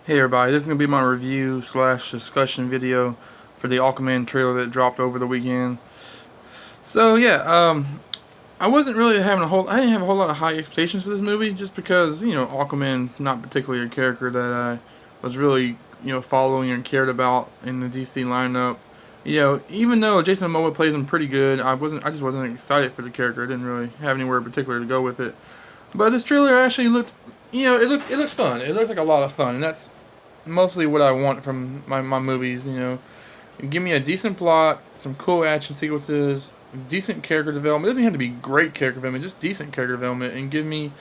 Hey everybody, this is going to be my review slash discussion video for the Aquaman trailer that dropped over the weekend. So yeah, I wasn't really having I didn't have a whole lot of high expectations for this movie just because, Aquaman's not particularly a character that I was really, following and cared about in the DC lineup. Even though Jason Momoa plays him pretty good, I just wasn't excited for the character. I didn't really have anywhere particular to go with it. But this trailer actually looked, it looks fun. It looks like a lot of fun, and that's mostly what I want from my movies. Give me a decent plot, some cool action sequences, decent character development. It doesn't have to be great character development, just decent character development, and give me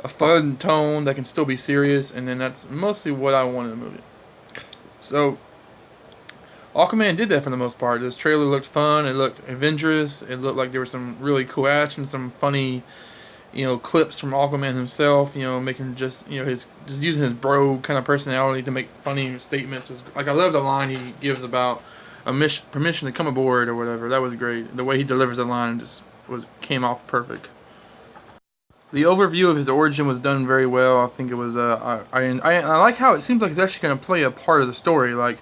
a fun tone that can still be serious. And then that's mostly what I want in a movie. So Aquaman did that for the most part. This trailer looked fun. It looked adventurous. It looked like there was some really cool action, some funny clips from Aquaman himself, making just using his bro kind of personality to make funny statements. I love the line he gives about permission to come aboard or whatever. That was great. The way he delivers the line just came off perfect. The overview of his origin was done very well. I think it was I like how it seems like he's actually going to play a part of the story. Like,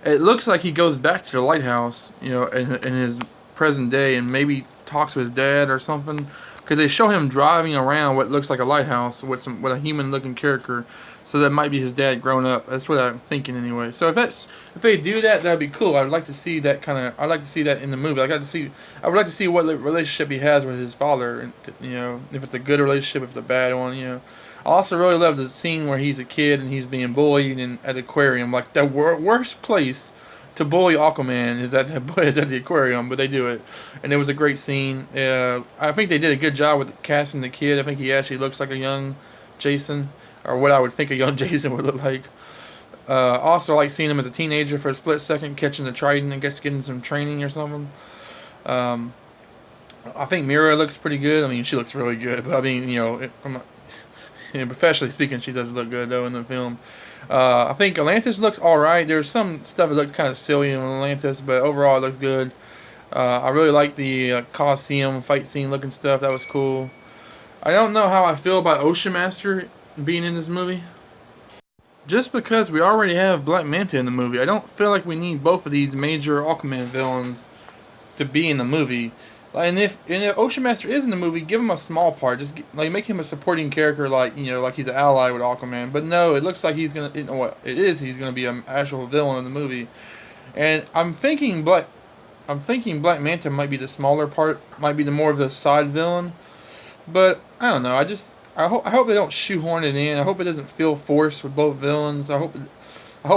it looks like he goes back to the lighthouse, in his present day, and maybe talks to his dad or something. Because they show him driving around what looks like a lighthouse with a human-looking character, so that might be his dad grown up. That's what I'm thinking anyway. So if they do that, that'd be cool. I'd like to see that I'd like to see that in the movie. I would like to see what relationship he has with his father. And if it's a good relationship, if it's a bad one. I also really love the scene where he's a kid and he's being bullied at the aquarium. Like, the worst place to bully Aquaman is at the aquarium, but they do it, and it was a great scene. I think they did a good job with casting the kid. I think he actually looks like a young Jason, or what I would think a young Jason would look like. Also, like seeing him as a teenager for a split second, catching the trident, I guess getting some training or something. I think Mira looks pretty good. I mean, she looks really good, but I mean, professionally speaking, she does look good though in the film. I think Atlantis looks alright. There's some stuff that looked kind of silly in Atlantis, but overall it looks good. I really like the Coliseum fight scene looking stuff. That was cool. I don't know how I feel about Ocean Master being in this movie. Just because we already have Black Manta in the movie, I don't feel like we need both of these major Aquaman villains to be in the movie. And if Ocean Master is in the movie, give him a small part. Just make him a supporting character, like he's an ally with Aquaman. But no, it looks like he's gonna. He's gonna be an actual villain in the movie. And I'm thinking Black Manta might be the smaller part, might be the more of the side villain. But I don't know. I hope they don't shoehorn it in. I hope it doesn't feel forced with both villains. I hope they don't I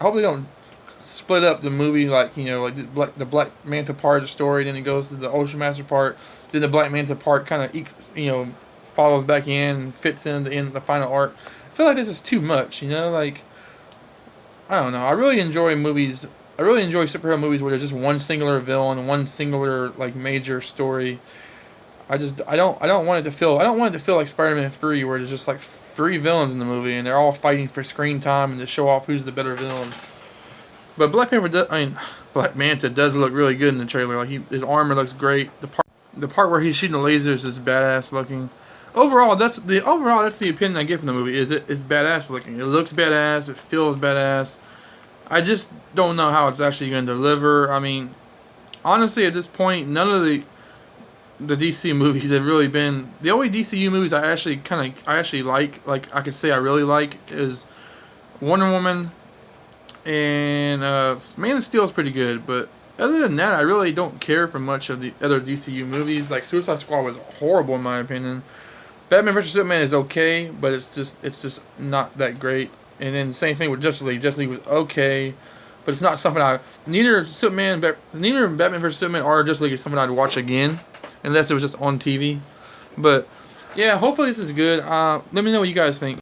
hope they don't split up the movie like the Black Manta part of the story, then it goes to the Ocean Master part, then the Black Manta part kind of follows back in and fits in the final arc. I feel like this is too much, like, I don't know. I really enjoy superhero movies where there's just one singular villain, one singular major story. I don't want it to feel like Spider-Man 3 where there's just like 3 villains in the movie and they're all fighting for screen time and to show off who's the better villain. But Black Manta does look really good in the trailer. Like, his armor looks great. The part where he's shooting the lasers is badass looking. Overall, that's the opinion I get from the movie. It's badass looking. It looks badass. It feels badass. I just don't know how it's actually going to deliver. I mean, honestly, at this point, none of the DC movies have really been. The only DCU movies I actually like I could say I really like, is Wonder Woman. And Man of Steel is pretty good, but other than that, I really don't care for much of the other DCU movies. Like, Suicide Squad was horrible in my opinion. Batman vs Superman is okay, but it's just not that great. And then the same thing with Justice League. Justice League was okay, but it's not something neither Batman vs Superman or Justice League is something I'd watch again, unless it was just on TV. But yeah, hopefully this is good. Let me know what you guys think.